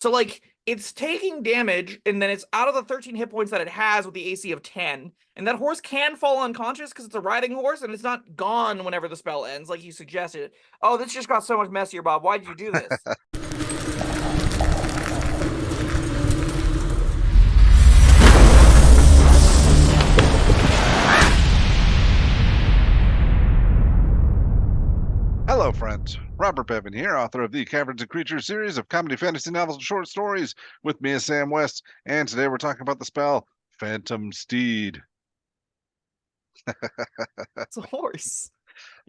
So like it's taking damage, and then it's out of the 13 hit points that it has with the AC of 10. And that horse can fall unconscious because it's a riding horse, and it's not gone whenever the spell ends, like you suggested. Oh, this just got so much messier, Bob. Why did you do this? Hello, friends. Robert Bevan here, author of the Caverns Creatures series of comedy fantasy novels and short stories. With me is Sam West, and today we're talking about the spell Phantom Steed. It's a horse.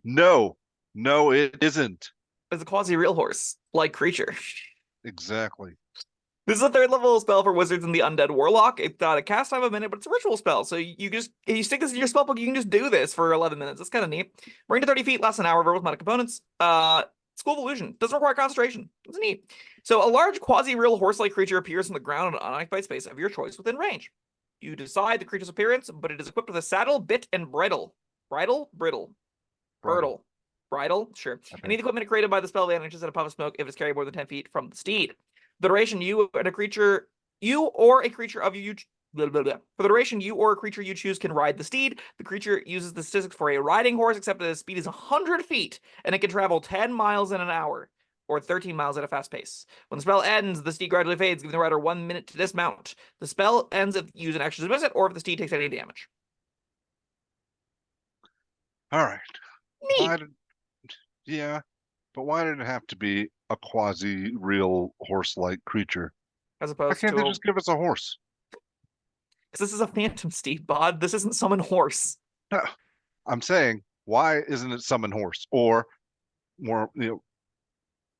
No, no, it isn't. It's a quasi-real horse-like creature. Exactly. This is a third level spell for wizards and the undead warlock. It's got a cast time of a minute, but it's a ritual spell. So you just, if you stick this in your spellbook, you can just do this for 11 minutes. That's kind of neat. Range to 30 feet, lasts an hour, verbal mana components. School of Illusion. Doesn't require concentration. It's neat. So a large quasi-real horse-like creature appears from the ground in an unoccupied space of your choice within range. You decide the creature's appearance, but it is equipped with a saddle, bit, and bridle. Bridle? Brittle. Bridle. Bridle? Sure. Any equipment created by the spell vanishes in a puff of smoke if it's carried more than 10 feet from the steed. The duration you or a creature of you blah, blah, blah. For the duration you or a creature you choose can ride the steed. The creature uses the statistics for a riding horse, except that its speed is 100 feet, and it can travel 10 miles in an hour, or 13 miles at a fast pace. When the spell ends, the steed gradually fades, giving the rider 1 minute to dismount. The spell ends if you use an action to dismiss it, or if the steed takes any damage. All right. Neat. Yeah, but why did it have to be a quasi-real horse-like creature? As Why opposed can't they to, just give us a horse? because this is a phantom steed, bod. This isn't summon horse. No, I'm saying, why isn't it summon horse or more,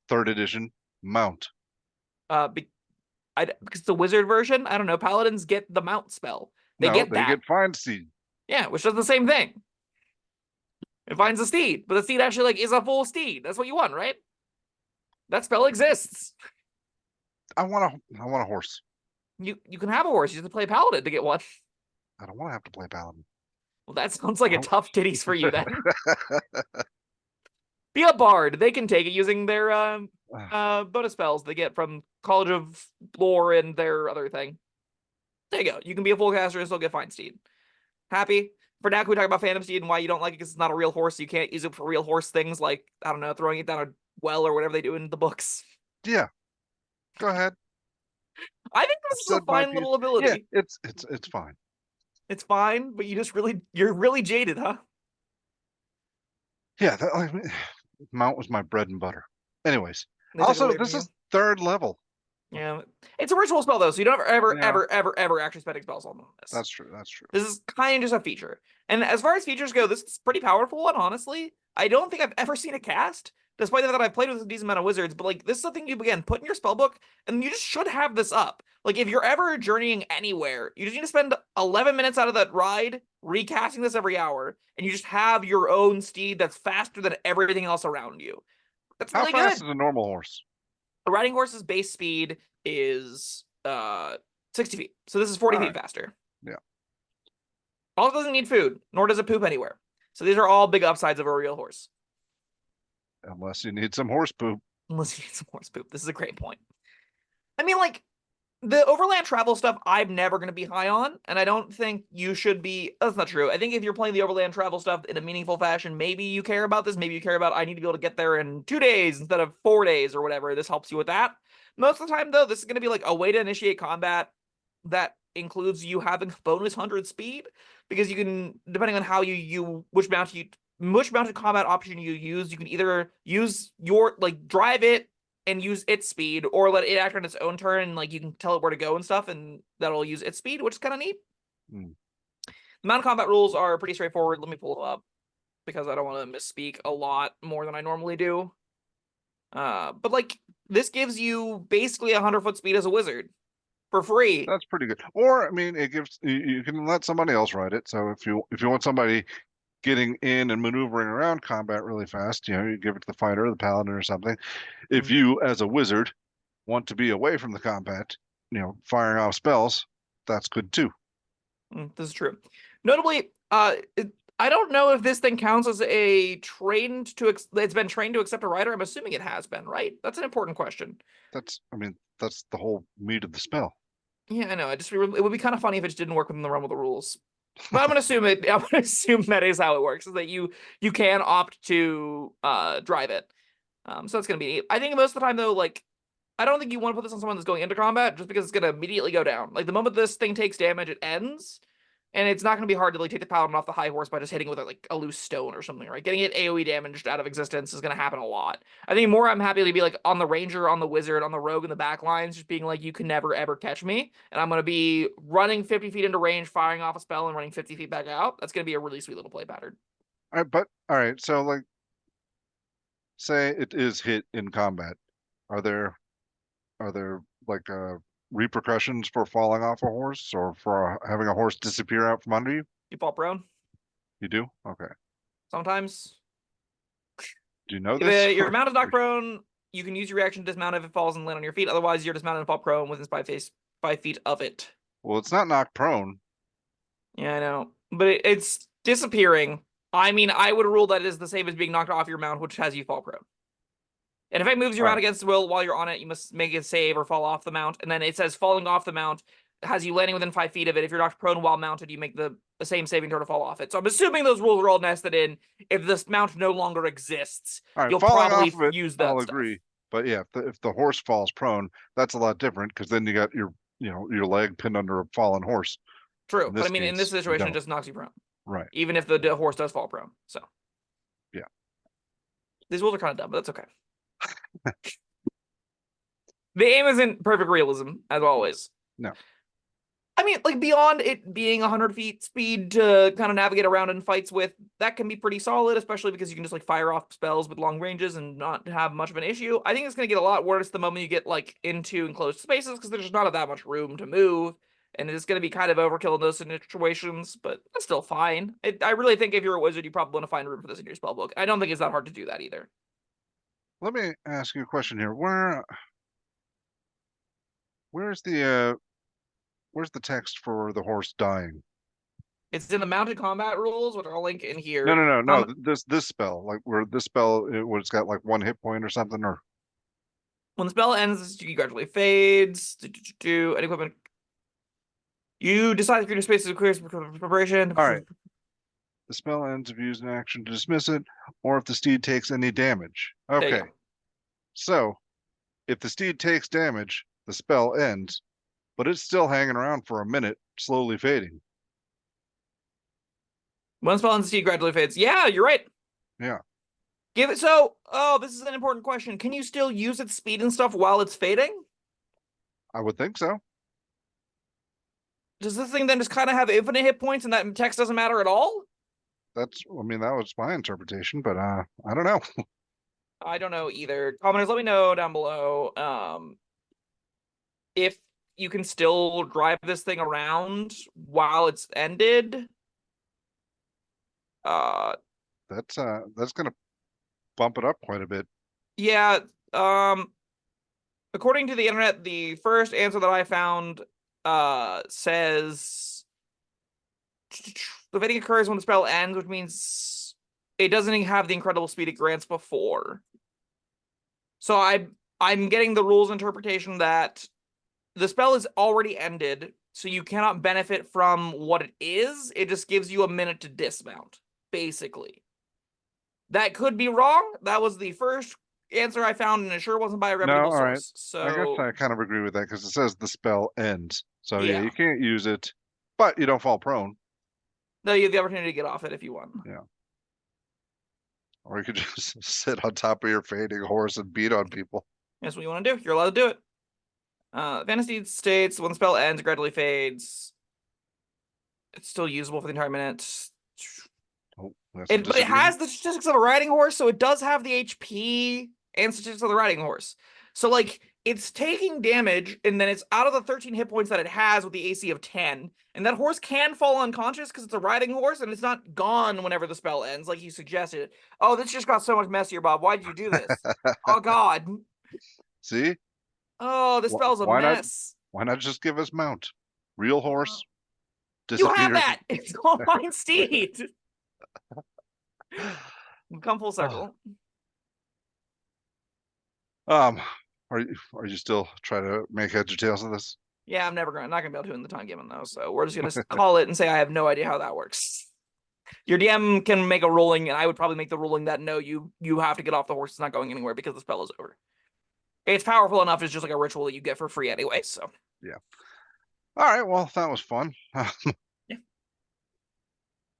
third edition mount? Be because the wizard version, I don't know, paladins get the mount spell. They No, get they that. get Find Steed. Yeah, which does the same thing. It finds a steed, but the steed actually like is a full steed. That's what you want, right? That spell exists. I want a horse. You can have a horse. You have to play paladin to get one. I don't want to have to play paladin. Well, that sounds like a I tough titties for you then. Be a bard. They can take it using their bonus spells they get from College of Lore and their other thing. There you go. You can be a full caster and still get Find Steed. Happy? For now, can we talk about Phantom Steed and why you don't like it because it's not a real horse? So you can't use it for real horse things like, I don't know, throwing it down a well or whatever they do in the books. Yeah, go ahead. I think this I've is a said my fine piece. little ability. Yeah, it's fine. It's fine, but you're really jaded, huh? Yeah, mount was my bread and butter. Anyways, They took it also away from this you. is third level. Yeah, it's a ritual spell though, so you don't Yeah, ever actually spending spells on this. that's true. That's true. This is kind of just a feature. And as far as features go, this is a pretty powerful one, honestly. I don't think I've ever seen a cast, despite the fact that I've played with a decent amount of wizards, but like this is the thing you again put in your spellbook, and you just should have this up. Like if you're ever journeying anywhere, you just need to spend 11 minutes out of that ride recasting this every hour, and you just have your own steed that's faster than everything else around you. That's How really fast good. is a normal horse? A riding horse's base speed is 60 feet. So this is 40 All feet right. faster. Yeah. Also doesn't need food, nor does it poop anywhere. So these are all big upsides of a real horse. Unless you need some horse poop. Unless you need some horse poop. This is a great point. I mean, like, the Overland Travel stuff, I'm never going to be high on, and I don't think you should be. That's not true. I think if you're playing the Overland Travel stuff in a meaningful fashion, maybe you care about this. Maybe you care about, I need to be able to get there in 2 days instead of 4 days or whatever. This helps you with that. Most of the time, though, this is going to be like a way to initiate combat that includes you having bonus 100 speed, because you can, depending on how which mounted combat option you use, you can either use your, like, drive it and use its speed, or let it act on its own turn, and like you can tell it where to go and stuff, and that'll use its speed, which is kind of neat. Mm. The mounted combat rules are pretty straightforward. Let me pull them up because I don't want to misspeak a lot more than I normally do. But like this gives you basically 100-foot speed as a wizard for free. That's pretty good. Or I mean, it gives you can let somebody else ride it. So if you want somebody getting in and maneuvering around combat really fast, you give it to the fighter, or the paladin, or something. If you, as a wizard, want to be away from the combat, firing off spells, that's good too. This is true. Notably, I don't know if this thing counts as a it's been trained to accept a rider. I'm assuming it has been, right? That's an important question. I mean, that's the whole meat of the spell. Yeah, I know. It would be kind of funny if it just didn't work within the realm of the rules. But I'm gonna assume that is how it works, is that you can opt to drive it. So that's gonna be neat. I think most of the time though, like I don't think you want to put this on someone that's going into combat just because it's gonna immediately go down. Like the moment this thing takes damage, it ends. And it's not going to be hard to like take the paladin off the high horse by just hitting it with like a loose stone or something, right? Getting it AoE damaged out of existence is going to happen a lot. I think more I'm happy to be like on the ranger, on the wizard, on the rogue in the back lines, just being like, you can never ever catch me. And I'm going to be running 50 feet into range, firing off a spell and running 50 feet back out. That's going to be a really sweet little play pattern. All right, so like, say it is hit in combat. Are there like repercussions for falling off a horse or for having a horse disappear out from under you? You fall prone You do? Okay. sometimes. Do you know If this? your mount is knocked prone, you can use your reaction to dismount if it falls and land on your feet. Otherwise, you're dismounted and fall prone within 5 feet of it. Well, it's not knocked prone. Yeah, I know. But it's disappearing. I mean, I would rule that it is the same as being knocked off your mount, which has you fall prone. And if it moves your All mount right. against will while you're on it, you must make a save or fall off the mount. And then it says falling off the mount has you landing within 5 feet of it. If you're knocked prone while mounted, you make the same saving throw to fall off it. So I'm assuming those rules are all nested in. If this mount no longer exists, All right. you'll Falling probably off of it, use I'll that stuff. agree. But yeah, if the horse falls prone, that's a lot different because then you got your leg pinned under a fallen horse. True. In But I this mean, in this case, you situation, it don't. just knocks you prone. Right. Even if the horse does fall prone. So Yeah. these rules are kind of dumb, but that's okay. The aim isn't perfect realism, as always. No. I mean, like beyond it being 100 feet speed to kind of navigate around in fights with, that can be pretty solid, especially because you can just like fire off spells with long ranges and not have much of an issue. I think it's going to get a lot worse the moment you get like into enclosed spaces because there's not that much room to move. And it's going to be kind of overkill in those situations, but that's still fine. I really think if you're a wizard, you probably want to find room for this in your spellbook. I don't think it's that hard to do that either. Let me ask you a question here. Where's where's the text for the horse dying? It's in the mounted combat rules, which I'll link in No, here. no, no, no. This spell, like where this spell, where it's got like one hit point or something, or When the spell ends, you gradually fades. Any equipment. You decide if your space is clear preparation. all right. The spell ends if you use an action to dismiss it, or if the steed takes any damage. There you Okay. go. So if the steed takes damage, the spell ends, but it's still hanging around for a minute, slowly fading. When spell ends, you gradually fades. Yeah, you're right. Yeah. Give it so. Oh, this is an important question. Can you still use its speed and stuff while it's fading? I would think so. Does this thing then just kind of have infinite hit points and that text doesn't matter at all? I mean, that was my interpretation, but I don't know. I don't know either. Commenters, let me know down below. If you can still drive this thing around while it's ended. That's gonna bump it up quite a bit. Yeah. According to the internet, the first answer that I found says the fading occurs when the spell ends, which means it doesn't have the incredible speed it grants before. So I'm getting the rules interpretation that the spell is already ended, so you cannot benefit from what it is. It just gives you a minute to dismount, basically. That could be wrong. That was the first answer I found, and it sure wasn't by a No, reputable all right. source. So I guess I kind of agree with that because it says the spell ends. So yeah, yeah. you can't use it, but you don't fall prone. No, you have the opportunity to get off it if you want. Yeah. Or you could just sit on top of your fading horse and beat on people. That's what you want to do. You're allowed to do it. Phantom Steed states when the spell ends, it gradually fades. It's still usable for the entire minute. Oh, But it has the statistics of a riding horse, so it does have the HP and statistics of the riding horse. So like it's taking damage, and then it's out of the 13 hit points that it has with the AC of 10. And that horse can fall unconscious because it's a riding horse, and it's not gone whenever the spell ends, like you suggested. Oh, this just got so much messier, Bob. Why did you do this? Oh God. See? Oh, this spell's a mess. Why not just give us mount? Real horse. You have Disappears. that. It's Overland Steed. Come full circle. Are you still trying to make heads or tails of this? Yeah, I'm not gonna be able to in the time given though. So we're just gonna call it and say I have no idea how that works. Your DM can make a ruling, and I would probably make the ruling that no, you have to get off the horse. It's not going anywhere because the spell is over. It's powerful enough. It's just like a ritual that you get for free anyway. So yeah. All right. Well, that was fun. yeah.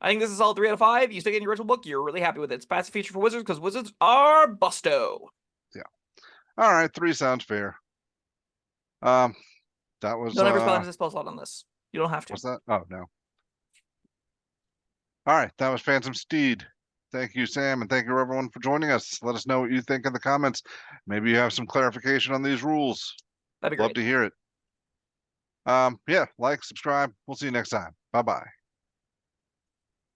I think this is all 3 out of 5. You stick it in your ritual book. You're really happy with it. It's a passive feature for wizards because wizards are busto. Yeah. All right. 3 sounds fair. That was. Don't ever spell into the spell slot on this. You don't have to. What's that? Oh no. All right. That was Phantom Steed. Thank you, Sam, and thank you everyone for joining us. Let us know what you think in the comments. Maybe you have some clarification on these rules. That'd be Love great. to hear it. Yeah, like, subscribe. We'll see you next time. Bye-bye.